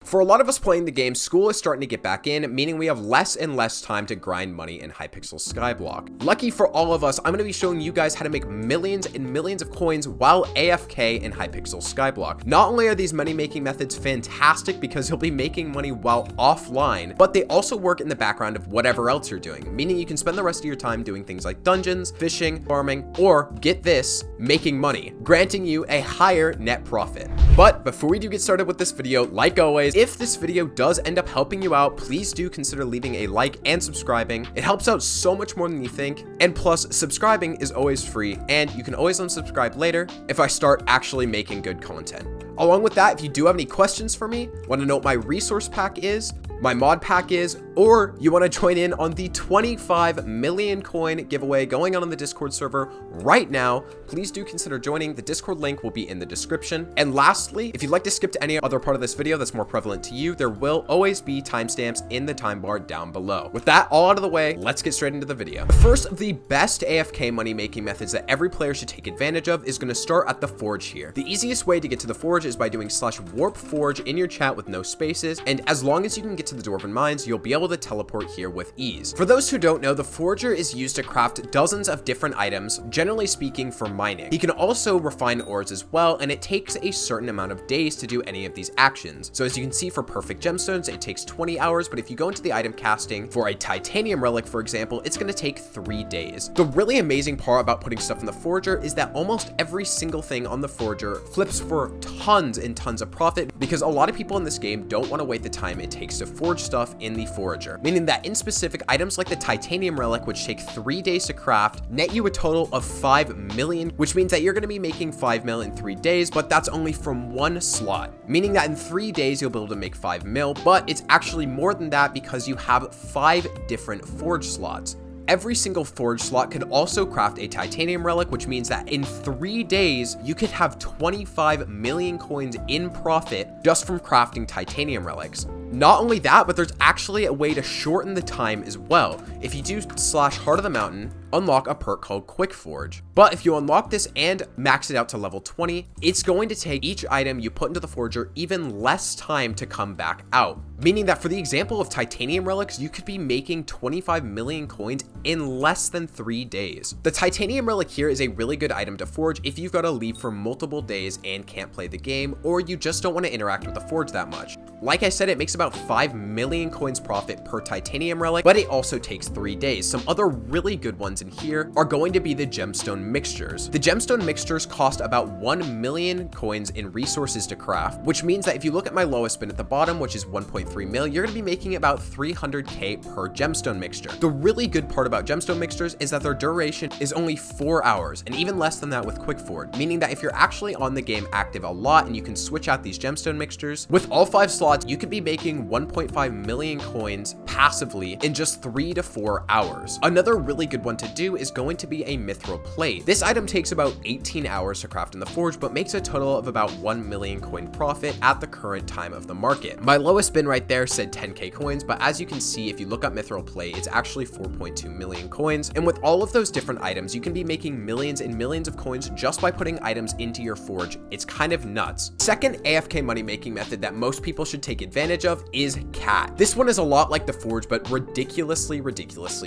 For a lot of us playing the game, school is starting to get back in, meaning we have less and less time to grind money in Hypixel Skyblock. Lucky for all of us, I'm going to be showing you guys how to make millions and millions of coins while AFK in Hypixel Skyblock. Not only are these money making methods fantastic because you'll be making money while offline, but they also work in the background of whatever else you're doing, meaning you can spend the rest of your time doing things like dungeons, fishing, farming, or get this, making money, granting you a higher net profit. But before we do get started with this video, like always, if this video does end up helping you out, please do consider leaving a like and subscribing. It helps out so much more than you think. And plus, subscribing is always free, and you can always unsubscribe later if I start actually making good content. Along with that, if you do have any questions for me, want to know what my resource pack is, my mod pack is, or you want to join in on the 25 million coin giveaway going on the Discord server right now, please do consider joining. The Discord link will be in the description. And lastly, if you'd like to skip to any other part of this video that's more prevalent to you, there will always be timestamps in the time bar down below. With that all out of the way, let's get straight into the video. The first of the best AFK money making methods that every player should take advantage of is going to start at the Forge here. The easiest way to get to the Forge is by doing /warp_forge in your chat with no spaces, and as long as you can get to the Dwarven mines, you'll be able to teleport here with ease. For those who don't know, the Forger is used to craft dozens of different items, generally speaking for mining. He can also refine ores as well, and it takes a certain amount of days to do any of these actions. So as you can see, for perfect gemstones, it takes 20 hours, but if you go into the item casting for a titanium relic, for example, it's going to take 3 days. The really amazing part about putting stuff in the Forger is that almost every single thing on the Forger flips for tons and tons of profit, because a lot of people in this game don't want to wait the time it takes to forge stuff in the Forager, meaning that in specific items like the titanium relic, which take 3 days to craft, net you a total of 5 million, which means that you're going to be making 5 mil in 3 days, but that's only from one slot, meaning that in 3 days you'll be able to make 5 mil, but it's actually more than that because you have 5 different forge slots. Every single forge slot could also craft a titanium relic, which means that in 3 days, you could have 25 million coins in profit just from crafting titanium relics. Not only that, but there's actually a way to shorten the time as well. If you do /Heart of the Mountain, unlock a perk called Quick Forge. But if you unlock this and max it out to level 20, it's going to take each item you put into the Forger even less time to come back out. Meaning that for the example of titanium relics, you could be making 25 million coins in less than 3 days. The titanium relic here is a really good item to forge if you've got to leave for multiple days and can't play the game, or you just don't want to interact with the Forge that much. Like I said, it makes about 5 million coins profit per titanium relic, but it also takes 3 days. Some other really good ones in here are going to be the gemstone mixtures. The gemstone mixtures cost about 1 million coins in resources to craft, which means that if you look at my lowest bin at the bottom, which is 1.3 mil, you're going to be making about 300k per gemstone mixture. The really good part about gemstone mixtures is that their duration is only 4 hours, and even less than that with Quick Forge, meaning that if you're actually on the game active a lot and you can switch out these gemstone mixtures, with all 5 slots, you could be making 1.5 million coins passively in just 3 to 4 hours. Another really good one to do is going to be a mithril plate. This item takes about 18 hours to craft in the Forge, but makes a total of about 1 million coin profit at the current time of the market. My lowest bin right there said 10k coins, but as you can see, if you look up mithril plate, it's actually 4.2 million coins. And with all of those different items, you can be making millions and millions of coins just by putting items into your Forge. It's kind of nuts. Second AFK money making method that most people should take advantage of is Cat. This one is a lot like the Forge, but ridiculously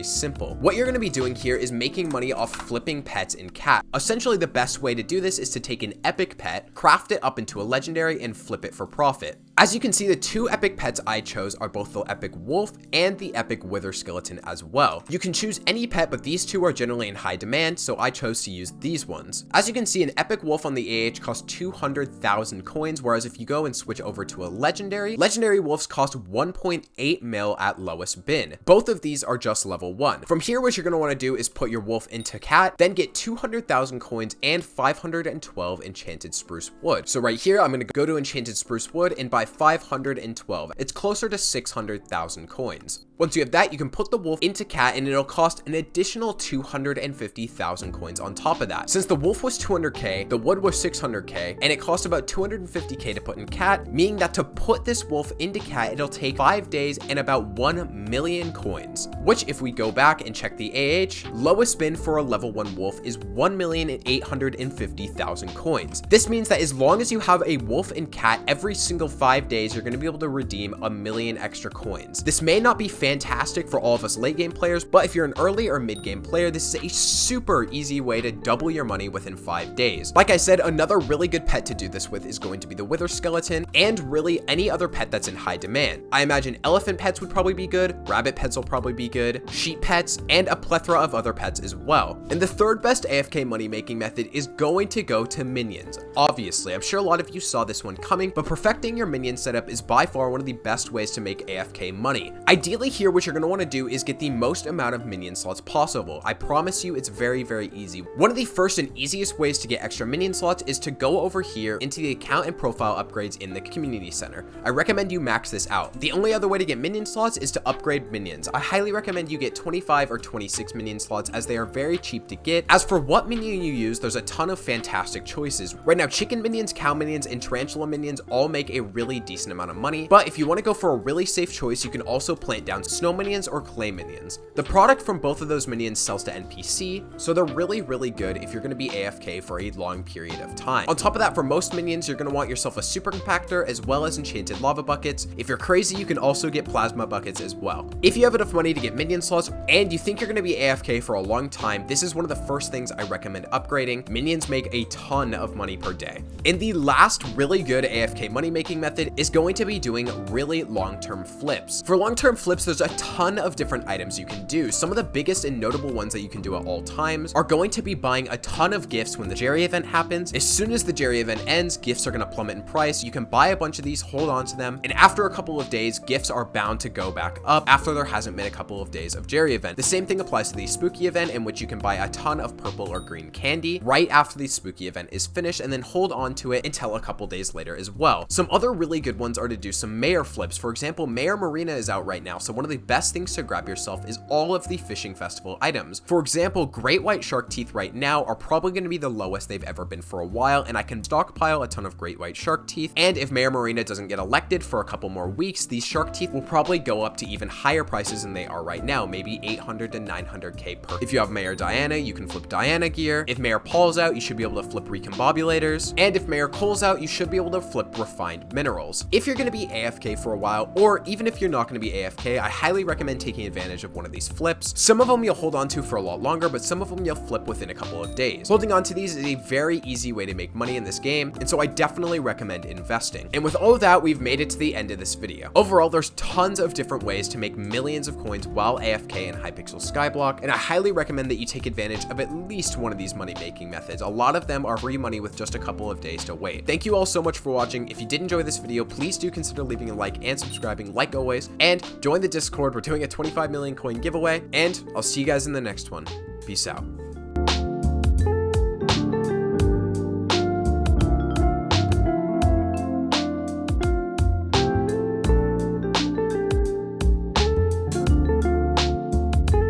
simple. What you're going to be doing here is making money off flipping pets in Cat. Essentially, the best way to do this is to take an epic pet, craft it up into a legendary, and flip it for profit. As you can see, the 2 epic pets I chose are both the epic wolf and the epic wither skeleton as well. You can choose any pet, but these 2 are generally in high demand, so I chose to use these ones. As you can see, an epic wolf on the AH costs 200,000 coins, whereas if you go and switch over to a legendary wolves cost 1.8 mil at lowest bin. Both of these are just level 1. From here, what you're going to want to do is put your wolf into Cat, then get 200,000 coins and 512 enchanted spruce wood. So right here, I'm going to go to enchanted spruce wood and buy 512. It's closer to 600,000 coins. Once you have that, you can put the wolf into cat and it'll cost an additional 250,000 coins on top of that. Since the wolf was 200k, the wood was 600k, and it cost about 250k to put in cat, meaning that to put this wolf into cat, it'll take 5 days and about 1 million coins, which if we go back and check the AH, lowest spin for a level 1 wolf is 1,850,000 coins. This means that as long as you have a wolf and cat every single 5 days, you're going to be able to redeem 1 million extra coins. This may not be fantastic for all of us late game players, but if you're an early or mid game player, this is a super easy way to double your money within 5 days. Like I said, another really good pet to do this with is going to be the wither skeleton, and really any other pet that's in high demand. I imagine elephant pets would probably be good, rabbit pets will probably be good, sheep pets, and a plethora of other pets as well. And the third best AFK money making method is going to go to minions. Obviously, I'm sure a lot of you saw this one coming, but perfecting your minion setup is by far one of the best ways to make AFK money. Ideally here, what you're going to want to do is get the most amount of minion slots possible. I promise you it's very, very easy. One of the first and easiest ways to get extra minion slots is to go over here into the account and profile upgrades in the community center. I recommend you max this out. The only other way to get minion slots is to upgrade minions. I highly recommend you get 25 or 26 minion slots as they are very cheap to get. As for what minion you use, there's a ton of fantastic choices. Right now, chicken minions, cow minions, and tarantula minions all make a really decent amount of money, but if you want to go for a really safe choice, you can also plant down snow minions or clay minions. The product from both of those minions sells to NPC, so they're really, really good if you're going to be AFK for a long period of time. On top of that, for most minions, you're going to want yourself a super compactor as well as enchanted lava buckets. If you're crazy, you can also get plasma buckets as well. If you have enough money to get minion slots and you think you're going to be AFK for a long time, this is one of the first things I recommend upgrading. Minions make a ton of money per day. And the last really good AFK money making method is going to be doing really long-term flips. For long-term flips, there's a ton of different items you can do. Some of the biggest and notable ones that you can do at all times are going to be buying a ton of gifts when the Jerry event happens. As soon as the Jerry event ends, gifts are going to plummet in price. You can buy a bunch of these, hold on to them, and after a couple of days, gifts are bound to go back up after there hasn't been a couple of days of Jerry event. The same thing applies to the spooky event, in which you can buy a ton of purple or green candy right after the spooky event is finished and then hold on to it until a couple days later as well. Some other really good ones are to do some mayor flips. For example, Mayor Marina is out right now, so one of the best things to grab yourself is all of the fishing festival items. For example, great white shark teeth right now are probably going to be the lowest they've ever been for a while, and I can stockpile a ton of great white shark teeth, and if Mayor Marina doesn't get elected for a couple more weeks, these shark teeth will probably go up to even higher prices than they are right now, maybe 800 to 900k per. If you have Mayor Diana, you can flip Diana gear. If Mayor Paul's out, you should be able to flip recombobulators, and if Mayor Cole's out, you should be able to flip refined minerals. If you're going to be AFK for a while, or even if you're not going to be AFK, I highly recommend taking advantage of one of these flips. Some of them you'll hold on to for a lot longer, but some of them you'll flip within a couple of days. Holding on to these is a very easy way to make money in this game, and so I definitely recommend investing. And with all of that, we've made it to the end of this video. Overall, there's tons of different ways to make millions of coins while AFK in Hypixel Skyblock, and I highly recommend that you take advantage of at least one of these money making methods. A lot of them are free money with just a couple of days to wait. Thank you all so much for watching. If you did enjoy this video, please do consider leaving a like and subscribing like always, and join the Discord. We're doing a 25 million coin giveaway, and I'll see you guys in the next one. Peace out.